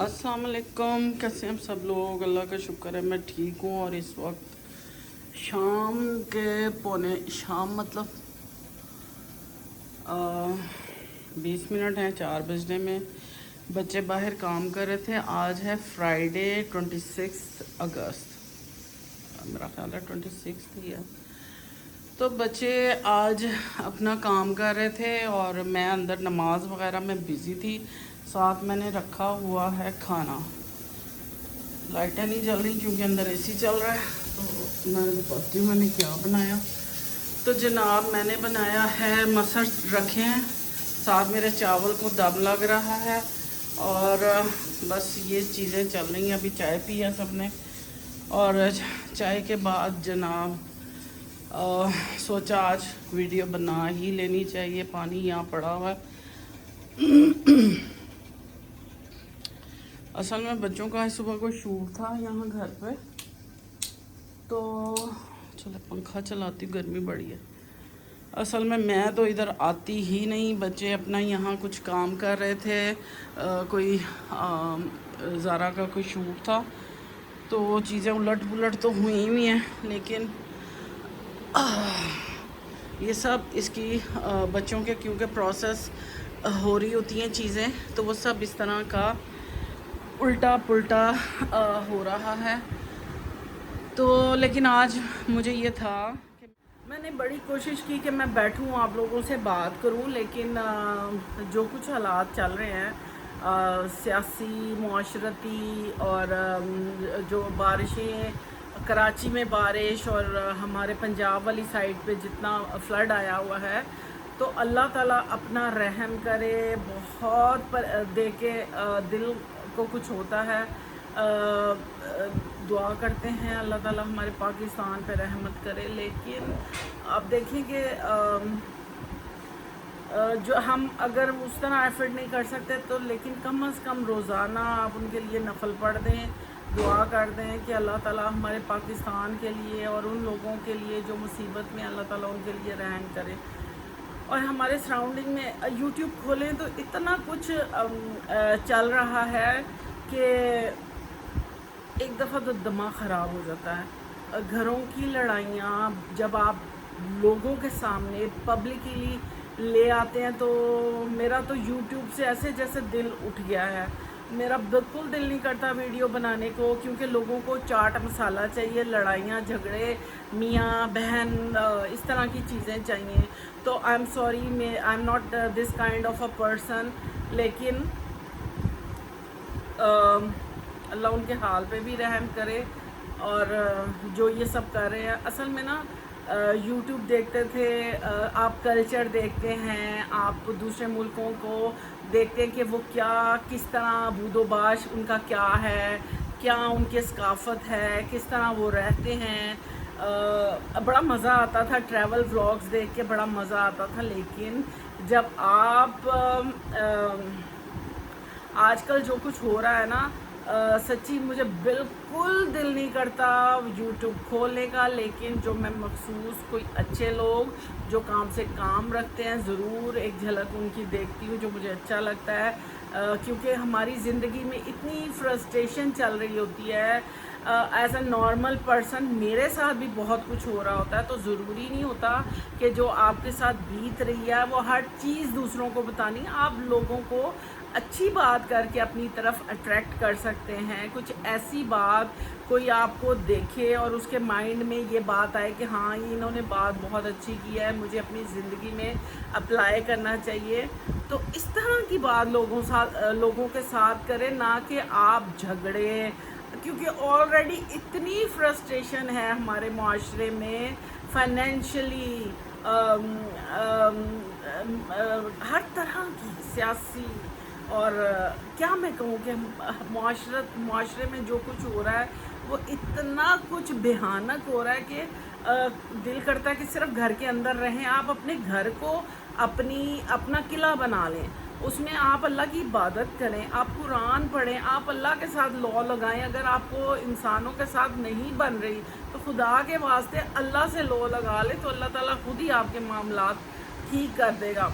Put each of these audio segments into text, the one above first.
अस्सलाम वालेकुम। कैसे हैं सब लोग? अल्लाह का शुक्र है मैं ठीक हूँ। और इस वक्त शाम के शाम मतलब 20 मिनट हैं 4 बजने में। बच्चे बाहर काम कर रहे थे। आज है फ्राइडे 26 अगस्त, मेरा ख्याल है 26 ही है। तो बच्चे आज अपना काम कर रहे थे और मैं अंदर नमाज वगैरह में बिज़ी थी। साथ मैंने रखा हुआ है खाना। लाइटें नहीं जल रही क्योंकि अंदर एसी चल रहा है। तो मैं बताती हूँ मैंने क्या बनाया। तो जनाब मैंने बनाया है मसर रखे हैं, साथ मेरे चावल को दम लग रहा है और बस ये चीज़ें चल रही हैं। अभी चाय पी है सबने और चाय के बाद जनाब सोचा आज वीडियो बना ही लेनी चाहिए। पानी यहाँ पड़ा हुआ है। असल में बच्चों का सुबह को शूट था यहाँ घर पे, तो चलो पंखा चलाती हूँ, गर्मी बड़ी है। असल में मैं तो इधर आती ही नहीं। बच्चे अपना यहाँ कुछ काम कर रहे थे। कोई ज़ारा का कोई शूट था, तो वो चीज़ें उलट पुलट तो हुई हुई हैं, लेकिन ये सब इसकी बच्चों के क्योंकि प्रोसेस हो रही होती हैं चीज़ें, तो वो सब इस तरह का उल्टा पुल्टा हो रहा है। तो लेकिन आज मुझे ये था कि मैंने बड़ी कोशिश की कि मैं बैठूं आप लोगों से बात करूं, लेकिन जो कुछ हालात चल रहे हैं सियासी मुआशरती और जो बारिशें, कराची में बारिश और हमारे पंजाब वाली साइड पे जितना फ्लड आया हुआ है, तो अल्लाह ताला अपना रहम करे। बहुत देख के दिल को कुछ होता है। दुआ करते हैं अल्लाह ताला हमारे पाकिस्तान पे रहमत करे। लेकिन आप देखें कि जो हम अगर उस तरह एफर्ट नहीं कर सकते तो लेकिन कम अज़ कम रोज़ाना आप उनके लिए नफल पढ़ दें, दुआ कर दें कि अल्लाह ताला हमारे पाकिस्तान के लिए और उन लोगों के लिए जो मुसीबत में, अल्लाह ताला उनके लिए रहम करे। और हमारे सराउंडिंग में यूट्यूब खोलें तो इतना कुछ चल रहा है कि एक दफ़ा तो दिमाग ख़राब हो जाता है। घरों की लड़ाइयाँ जब आप लोगों के सामने पब्लिकली ले आते हैं तो मेरा तो यूट्यूब से ऐसे जैसे दिल उठ गया है। मेरा बिल्कुल दिल नहीं करता वीडियो बनाने को, क्योंकि लोगों को चाट मसाला चाहिए, लड़ाइयाँ झगड़े, मियाँ बहन, इस तरह की चीज़ें चाहिए। तो I am sorry, I am not this kind of a person. लेकिन अल्लाह उनके हाल पे भी रहम करे। और जो ये सब कर रहे हैं, असल में ना यूट्यूब देखते थे, आप कल्चर देखते हैं, आप दूसरे मुल्कों को देखते हैं कि वो क्या किस तरह बूदोबाश उनका क्या है, क्या उनकी सकाफत है, किस तरह वो रहते हैं। बड़ा मज़ा आता था ट्रैवल व्लॉग्स देख के, बड़ा मज़ा आता था। लेकिन जब आप आजकल जो कुछ हो रहा है ना, सच्ची मुझे बिल्कुल दिल नहीं करता यूट्यूब खोलने का। लेकिन जो मैं मखसूस कोई अच्छे लोग जो काम से काम रखते हैं, ज़रूर एक झलक उनकी देखती हूँ, जो मुझे अच्छा लगता है। क्योंकि हमारी ज़िंदगी में इतनी फ्रस्ट्रेशन चल रही होती है। एज अ नॉर्मल पर्सन मेरे साथ भी बहुत कुछ हो रहा होता है, तो ज़रूरी नहीं होता कि जो आपके साथ बीत रही है वो हर चीज़ दूसरों को बतानी। आप लोगों को अच्छी बात करके अपनी तरफ अट्रैक्ट कर सकते हैं। कुछ ऐसी बात कोई आपको देखे और उसके माइंड में ये बात आए कि हाँ ये इन्होंने बात बहुत अच्छी की है, मुझे अपनी ज़िंदगी में अप्लाई करना चाहिए, तो इस तरह की बात लोगों के साथ करें, ना कि आप झगड़े। क्योंकि ऑलरेडी इतनी फ्रस्ट्रेशन है हमारे माशरे में, फाइनेंशियली, हर तरह की सियासी, और क्या मैं कहूँ कि माशरे में जो कुछ हो रहा है वो इतना कुछ भयानक हो रहा है कि दिल करता है कि सिर्फ घर के अंदर रहें। आप अपने घर को अपना किला बना लें, उसमें आप अल्लाह की इबादत करें, आप कुरान पढ़ें, आप अल्लाह के साथ लॉ लगाएं। अगर आपको इंसानों के साथ नहीं बन रही तो खुदा के वास्ते अल्लाह से लॉ लगा ले, तो अल्लाह ताला खुद ही आपके मामलात ठीक कर देगा।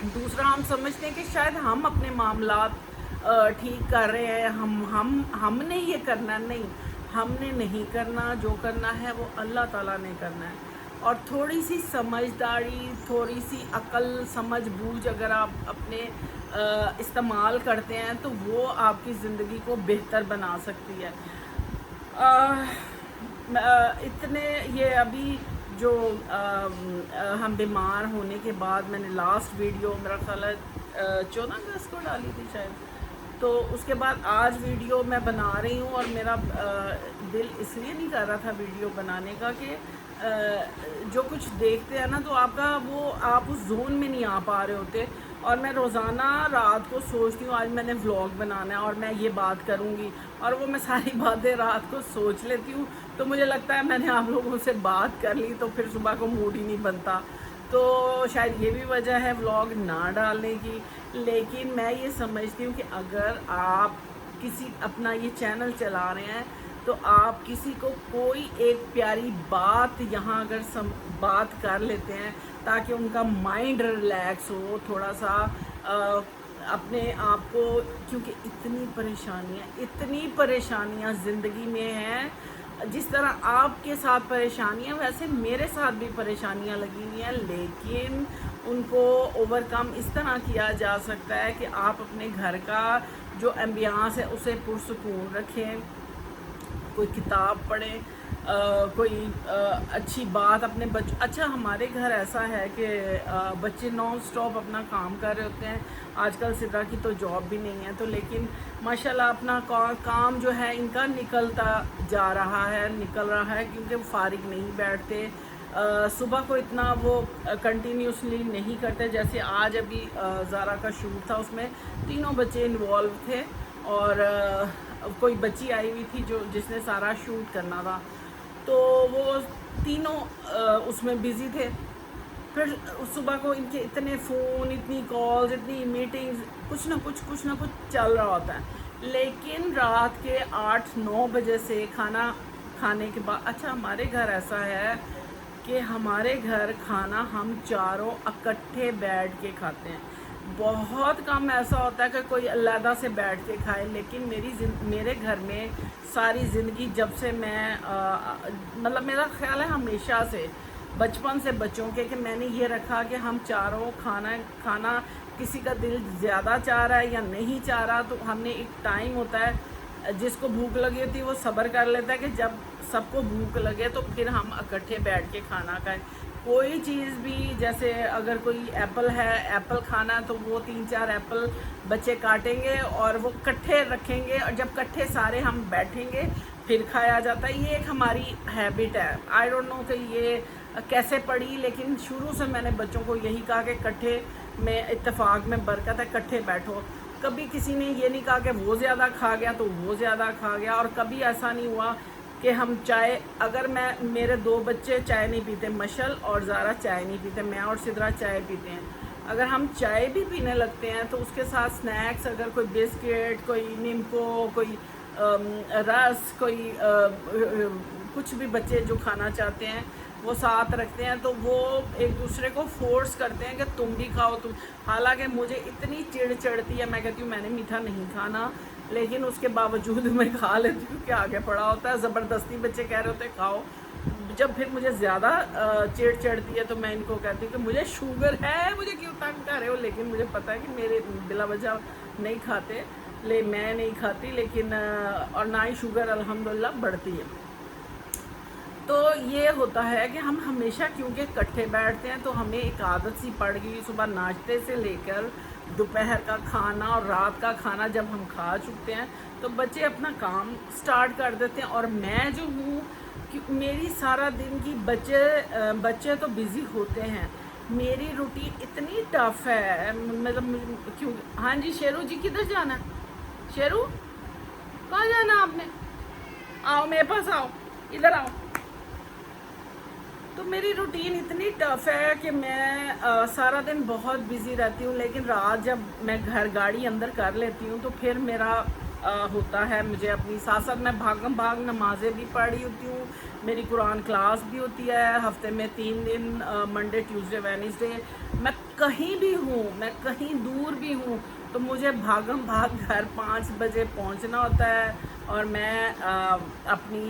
दूसरा, हम समझते हैं कि शायद हम अपने मामलात ٹھیک کر رہے ہیں، ہم نے یہ کرنا نہیں، ہم نے نہیں کرنا، جو کرنا ہے وہ اللہ تعالیٰ نے کرنا ہے. اور تھوڑی سی سمجھداری، تھوڑی سی عقل سمجھ بوجھ اگر آپ اپنے استعمال کرتے ہیں تو وہ آپ کی زندگی کو بہتر بنا سکتی ہے. اتنے یہ ابھی جو ہم بیمار ہونے کے بعد میں نے لاسٹ ویڈیو میرا خیال ہے 14 اگست کو ڈالی تھی شاید، تو اس کے بعد آج ویڈیو میں بنا رہی ہوں. اور میرا دل اس لیے نہیں کر رہا تھا ویڈیو بنانے کا کہ جو کچھ دیکھتے ہیں نا تو آپ کا وہ آپ اس زون میں نہیں آ پا رہے ہوتے. اور میں روزانہ رات کو سوچتی ہوں آج میں نے ولاگ بنانا ہے اور میں یہ بات کروں گی، اور وہ میں ساری باتیں رات کو سوچ لیتی ہوں تو مجھے لگتا ہے میں نے آپ لوگوں سے بات کر لی تو پھر صبح کو موڈ ہی نہیں بنتا. تو شاید یہ بھی وجہ ہے ولاگ نہ ڈالنے کی. لیکن میں یہ سمجھتی ہوں کہ اگر آپ کسی اپنا یہ چینل چلا رہے ہیں تو آپ کسی کو کوئی ایک پیاری بات یہاں اگر بات کر لیتے ہیں تاکہ ان کا مائنڈ ریلیکس ہو تھوڑا سا اپنے آپ کو، کیونکہ اتنی پریشانیاں زندگی میں ہیں. جس طرح آپ کے ساتھ پریشانیاں ویسے میرے ساتھ بھی پریشانیاں لگی ہوئی ہیں، لیکن ان کو اوور کم اس طرح کیا جا سکتا ہے کہ آپ اپنے گھر کا جو ایمبیانس ہے اسے پرسکون رکھیں، کوئی کتاب پڑھیں، کوئی اچھی بات اپنے اچھا ہمارے گھر ایسا ہے کہ بچے نان سٹاپ اپنا کام کر رہے ہوتے ہیں. آج کل سدرا کی تو جاب بھی نہیں ہے تو لیکن ماشاءاللہ اپنا کام جو ہے ان کا نکل رہا ہے کیونکہ وہ فارغ نہیں بیٹھتے. صبح کو اتنا وہ کنٹینیوسلی نہیں کرتے. جیسے آج ابھی زارا کا شوٹ تھا، اس میں تینوں بچے انوالو تھے اور کوئی بچی آئی ہوئی تھی جس نے سارا شوٹ کرنا تھا تو وہ تینوں اس میں بزی تھے. پھر صبح کو ان کے اتنے فون، اتنی کالز، اتنی میٹنگز، کچھ نہ کچھ چل رہا ہوتا ہے. لیکن رات کے 8-9 بجے سے کھانا کھانے کے بعد، اچھا ہمارے گھر ایسا ہے کہ ہمارے گھر کھانا ہم چاروں اکٹھے بیٹھ کے کھاتے ہیں. بہت کم ایسا ہوتا ہے کہ کوئی علیحدہ سے بیٹھ کے کھائے. لیکن میرے گھر میں ساری زندگی جب سے میں مطلب میرا خیال ہے ہمیشہ سے بچپن سے بچوں کے کہ میں نے یہ رکھا کہ ہم چاروں کھانا کسی کا دل زیادہ چاہ رہا ہے یا نہیں چاہ رہا تو ہم نے ایک ٹائم ہوتا ہے جس کو بھوک لگی ہوتی ہے وہ صبر کر لیتا ہے کہ جب سب کو بھوک لگے تو پھر ہم اکٹھے بیٹھ کے کھانا کھائیں. کوئی چیز بھی جیسے اگر کوئی ایپل ہے، ایپل کھانا تو وہ 3-4 ایپل بچے کاٹیں گے اور وہ کٹھے رکھیں گے اور جب کٹھے سارے ہم بیٹھیں گے پھر کھایا جاتا ہے. یہ ایک ہماری ہیبٹ ہے. آئی ڈونٹ نو کہ یہ کیسے پڑی، لیکن شروع سے میں نے بچوں کو یہی کہا کہ کٹھے میں اتفاق میں برکت ہے، کٹھے بیٹھو. کبھی کسی نے یہ نہیں کہا کہ وہ زیادہ کھا گیا تو وہ زیادہ کھا گیا. اور کبھی ایسا نہیں ہوا کہ ہم چائے، اگر میرے 2 بچے چائے نہیں پیتے، مشل اور زارا چائے نہیں پیتے، میں اور سدرا چائے پیتے ہیں. اگر ہم چائے بھی پینے لگتے ہیں تو اس کے ساتھ سنیکس، اگر کوئی بسکٹ، کوئی نیمکو، کوئی رس، کوئی کچھ بھی بچے جو کھانا چاہتے ہیں وہ ساتھ رکھتے ہیں تو وہ ایک دوسرے کو فورس کرتے ہیں کہ تم بھی کھاؤ تم. حالانکہ مجھے اتنی چڑ چڑھتی ہے، میں کہتی ہوں میں نے میٹھا نہیں کھانا، لیکن اس کے باوجود میں کھا لیتی ہوں کہ آگے پڑا ہوتا ہے. زبردستی بچے کہہ رہے ہوتے ہیں کھاؤ. جب پھر مجھے زیادہ چڑ چڑھتی ہے تو میں ان کو کہتی ہوں کہ مجھے شوگر ہے، مجھے کیوں تنگ کر رہے ہو. لیکن مجھے پتہ ہے کہ میرے بلا وجہ نہیں کھاتے، میں نہیں کھاتی، لیکن اور نہ ہی شوگر الحمدللہ بڑھتی ہے. تو یہ ہوتا ہے کہ ہم ہمیشہ کیونکہ کٹھے بیٹھتے ہیں تو ہمیں ایک عادت سی پڑ گئی. صبح ناشتے سے لے کر دوپہر کا کھانا اور رات کا کھانا جب ہم کھا چکتے ہیں تو بچے اپنا کام سٹارٹ کر دیتے ہیں. اور میں جو ہوں کہ میری سارا دن کی بچے تو بزی ہوتے ہیں، میری روٹین اتنی ٹف ہے. مطلب کیوں، ہاں جی شیرو جی کدھر جانا ہے؟ شیرو کہاں جانا آپ نے؟ آؤ میرے پاس آؤ، ادھر آؤ. تو میری روٹین اتنی ٹف ہے کہ میں سارا دن بہت بزی رہتی ہوں، لیکن رات جب میں گاڑی اندر کر لیتی ہوں تو پھر میرا ہوتا ہے مجھے اپنی ساتھ ساتھ میں بھاگ نمازیں بھی پڑھی ہوتی ہوں. میری قرآن کلاس بھی ہوتی ہے ہفتے میں 3 دن، منڈے ٹیوزڈے وینسڈے. میں कहीं भी हूँ, मैं कहीं दूर भी हूँ, तो मुझे भागम भाग घर 5 बजे पहुँचना होता है। और मैं अपनी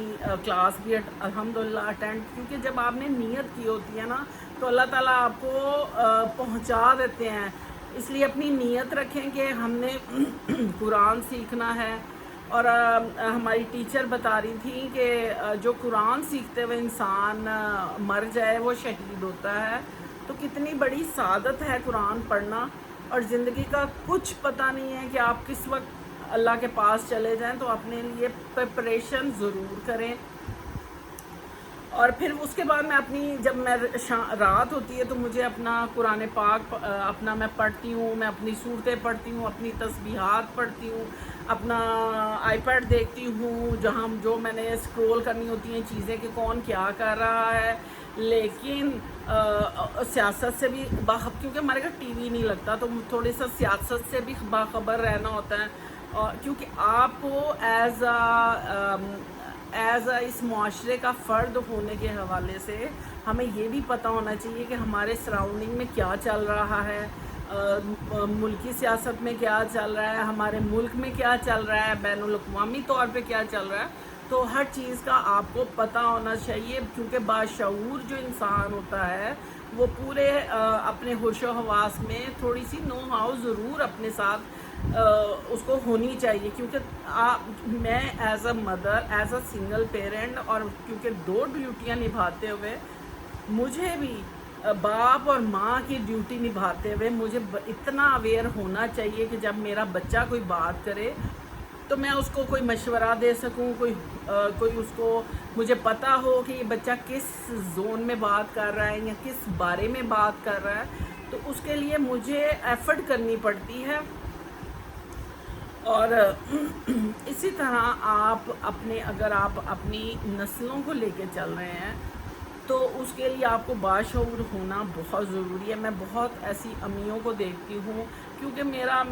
क्लास भी अल्हम्दुलिल्लाह अटेंड, क्योंकि जब आपने नीयत की होती है ना तो अल्लाह ताला आपको पहुँचा देते हैं। इसलिए अपनी नीयत रखें कि हमने कुरान सीखना है। और हमारी टीचर बता रही थी कि जो कुरान सीखते हुए इंसान मर जाए वो शहीद होता है। तो कितनी बड़ी सादत है कुरान पढ़ना। और ज़िंदगी का कुछ पता नहीं है कि आप किस वक्त अल्लाह के पास चले जाएं, तो अपने लिए प्रिपरेशन ज़रूर करें। और फिर उसके बाद मैं अपनी, जब मैं रात होती है तो मुझे अपना कुरान पाक अपना मैं पढ़ती हूँ, मैं अपनी सूरतें पढ़ती हूँ, अपनी तस्बीहात पढ़ती हूँ, अपना आईपैड देखती हूँ जहाँ जो मैंने स्क्रॉल करनी होती हैं चीज़ें कि कौन क्या कर रहा है। लेकिन सियासत से भी क्योंकि हमारे घर टीवी नहीं लगता, तो थोड़ी सा सियासत से भी बाखबर रहना होता है। और क्योंकि आपको एज इस माशरे का फ़र्द होने के हवाले से हमें ये भी पता होना चाहिए कि हमारे सराउंडिंग में क्या चल रहा है, मुल्की सियासत में क्या चल रहा है, हमारे मुल्क में क्या चल रहा है, बैनुल अक़वामी तौर पे क्या चल रहा है। तो हर चीज़ का आपको पता होना चाहिए, क्योंकि बाशऊर जो इंसान होता है वो पूरे अपने होशो हवास में थोड़ी सी नो हाउ ज़रूर अपने साथ उसको होनी चाहिए। क्योंकि मैं as a mother, as a single parent, और क्योंकि 2 ड्यूटियाँ निभाते हुए मुझे भी बाप और माँ की ड्यूटी निभाते हुए मुझे इतना अवेयर होना चाहिए कि जब मेरा बच्चा कोई बात करे तो मैं उसको कोई मशवरा दे सकूं, कोई उसको, मुझे पता हो कि ये बच्चा किस जोन में बात कर रहा है या किस बारे में बात कर रहा है। तो उसके लिए मुझे एफर्ट करनी पड़ती है। और इसी तरह आप अपने, अगर आप अपनी नस्लों को लेके चल रहे हैं तो उसके लिए आपको बाशऊर होना बहुत ज़रूरी है। मैं बहुत ऐसी अम्मियों को देखती हूँ, क्योंकि मेरा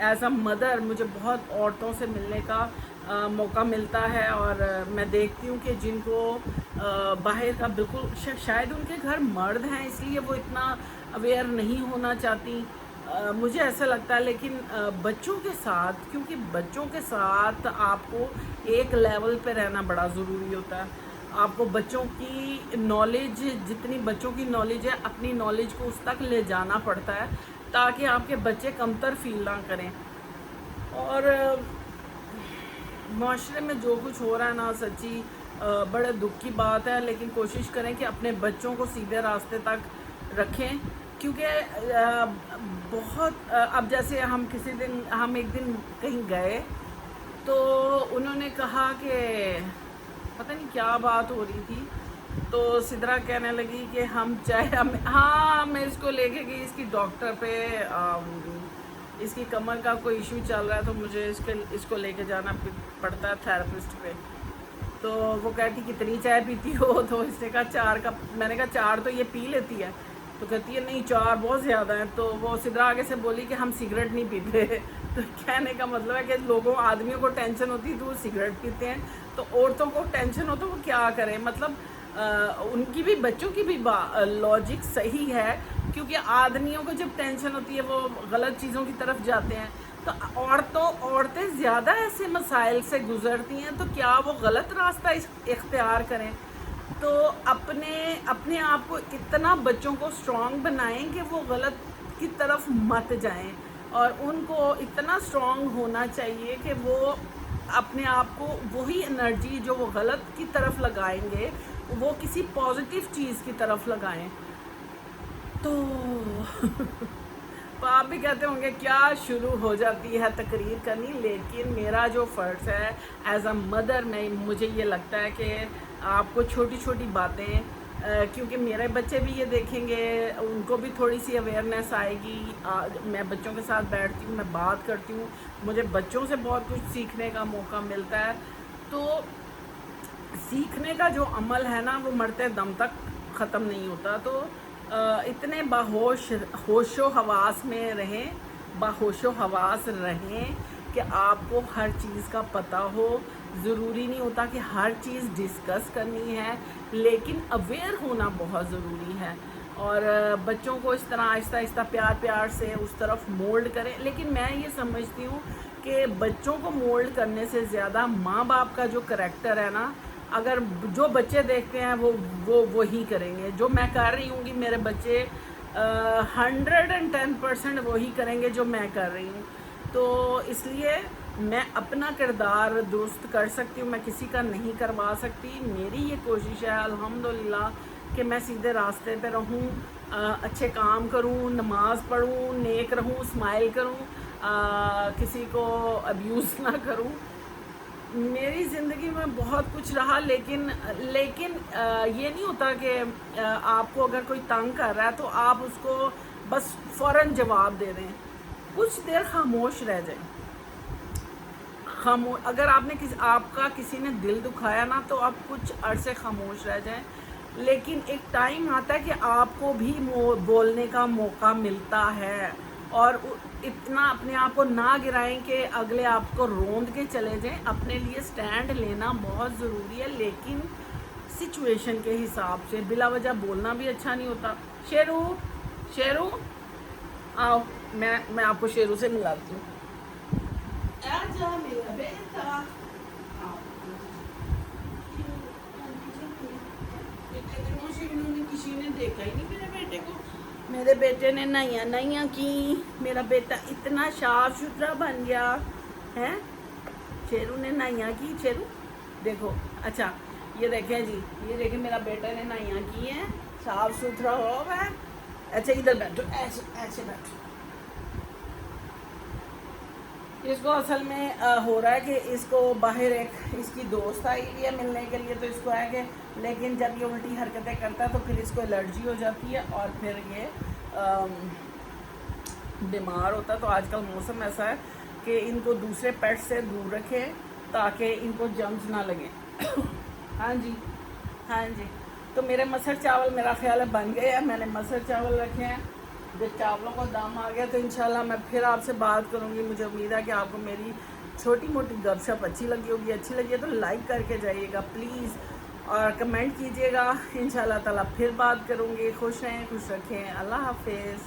एज अ मदर मुझे बहुत औरतों से मिलने का मौका मिलता है। और मैं देखती हूँ कि जिनको बाहर का बिल्कुल, शायद उनके घर मर्द हैं इसलिए वो इतना अवेयर नहीं होना चाहती, मुझे ऐसा लगता है। लेकिन बच्चों के साथ, क्योंकि बच्चों के साथ आपको एक लेवल पे रहना बड़ा ज़रूरी होता है। आपको बच्चों की नॉलेज, जितनी बच्चों की नॉलेज है, अपनी नॉलेज को उस तक ले जाना पड़ता है ताकि आपके बच्चे कमतर फील ना करें। और माशरे में जो कुछ हो रहा है ना, सच्ची बड़े दुख की बात है। लेकिन कोशिश करें कि अपने बच्चों को सीधे रास्ते तक रखें, क्योंकि बहुत अब जैसे हम एक दिन कहीं गए तो उन्होंने कहा कि पता नहीं क्या बात हो रही थी, तो सिद्रा कहने लगी कि हाँ मैं इसको लेके गई इसकी डॉक्टर पे, इसकी कमर का कोई इशू चल रहा है तो मुझे इसको लेके जाना पड़ता है थेरेपिस्ट पे। तो वो कहती कितनी चाय पीती हो, तो इसने कहा 4 कप। मैंने कहा 4 तो ये पी लेती है, तो कहती है नहीं 4 बहुत ज़्यादा है। तो वो सिद्रा आगे से बोली कि हम सिगरेट नहीं पीते। तो कहने का मतलब है कि आदमियों को टेंशन होती है तो वो सिगरेट पीते हैं, तो औरतों को टेंशन हो तो वो क्या करें। मतलब उनकी भी, बच्चों की भी लॉजिक सही है, क्योंकि आदमियों को जब टेंशन होती है वो गलत चीज़ों की तरफ जाते हैं। तो औरतें ज़्यादा ऐसे मसाइल से गुजरती हैं, तो क्या वो गलत रास्ता इख्तियार करें। तो अपने आप को इतना बच्चों को स्ट्रॉन्ग बनाएं कि वो गलत की तरफ मत जाएं, और उनको इतना स्ट्रॉन्ग होना चाहिए कि वो अपने आप को वही एनर्जी जो वो गलत की तरफ लगाएंगे वो किसी पॉजिटिव चीज़ की तरफ लगाएं। तो तो आप भी कहते होंगे क्या शुरू हो जाती है तकरीर करनी, लेकिन मेरा जो फ़र्ज़ है एज अ मदर, मुझे ये लगता है कि आपको छोटी छोटी बातें, क्योंकि मेरे बच्चे भी ये देखेंगे, उनको भी थोड़ी सी अवेयरनेस आएगी। मैं बच्चों के साथ बैठती हूँ, मैं बात करती हूँ, मुझे बच्चों से बहुत कुछ सीखने का मौका मिलता है। तो सीखने का जो अमल है ना वो मरते दम तक ख़त्म नहीं होता। तो इतने होशो हवास में रहें, बाहोशो हवास रहें कि आपको हर चीज़ का पता हो। ज़रूरी नहीं होता कि हर चीज़ डिस्कस करनी है, लेकिन अवेयर होना बहुत ज़रूरी है। اور بچوں کو اس طرح آہستہ آہستہ پیار پیار سے اس طرف مولڈ کریں. لیکن میں یہ سمجھتی ہوں کہ بچوں کو مولڈ کرنے سے زیادہ ماں باپ کا جو کریکٹر ہے نا، اگر جو بچے دیکھتے ہیں وہ وہی کریں گے. جو میں کر رہی ہوں گی میرے بچے 110% وہی کریں گے جو میں کر رہی ہوں. تو اس لیے میں اپنا کردار درست کر سکتی ہوں، میں کسی کا نہیں کروا سکتی. میری یہ کوشش ہے الحمدللہ کہ میں سیدھے راستے پہ رہوں، اچھے کام کروں، نماز پڑھوں، نیک رہوں، اسمائل کروں، کسی کو ابیوز نہ کروں. میری زندگی میں بہت کچھ رہا، لیکن یہ نہیں ہوتا کہ آپ کو اگر کوئی تنگ کر رہا ہے تو آپ اس کو بس فوراً جواب دے دیں. کچھ دیر خاموش رہ جائیں. اگر آپ کا کسی نے دل دکھایا نا تو آپ کچھ عرصے خاموش رہ جائیں. لیکن ایک ٹائم آتا ہے کہ آپ کو بھی بولنے کا موقع ملتا ہے، اور اتنا اپنے آپ کو نہ گرائیں کہ اگلے آپ کو روند کے چلے جائیں. اپنے لیے سٹینڈ لینا بہت ضروری ہے، لیکن سچویشن کے حساب سے. بلا وجہ بولنا بھی اچھا نہیں ہوتا. شیرو آؤ، میں آپ کو شیرو سے ملاتی ہوں. آجا میرا بیٹا. آؤ. کسی نے دیکھا ہی نہیں میرے بیٹے کو. میرے بیٹے نے نائیاں کی. میرا بیٹا اتنا صاف ستھرا بن گیا ہے. شیرو نے نائیاں کی. شیرو دیکھو. اچھا یہ دیکھیں جی، یہ دیکھیں میرا بیٹا نے نائیاں کی ہیں، صاف ستھرا ہو گیا. اچھا ادھر بیٹھو، ایسے ایسے بیٹھو. اس کو اصل میں ہو رہا ہے کہ اس کو باہر ایک اس کی دوست آئی ہوئی ہے ملنے کے لیے، تو اس کو ہے کہ، لیکن جب یہ الٹی حرکتیں کرتا ہے تو پھر اس کو الرجی ہو جاتی ہے اور پھر یہ بیمار ہوتا ہے. تو آج کل موسم ایسا ہے کہ ان کو دوسرے پیٹ سے دور رکھیں تاکہ ان کو جرمز نہ لگیں. ہاں جی ہاں جی. تو میرے مسر چاول میرا خیال ہے بن گئے ہیں. میں نے مسر چاول رکھے ہیں. جب چاولوں کو دم آ گیا تو انشاءاللہ میں پھر آپ سے بات کروں گی. مجھے امید ہے کہ آپ کو میری چھوٹی موٹی گپ شپ اچھی لگی ہوگی. اچھی لگی ہے تو لائک کر کے جائیے گا پلیز، اور کمنٹ کیجیے گا. انشاءاللہ تعالیٰ پھر بات کروں گی. خوش رہیں، خوش رکھیں. اللہ حافظ.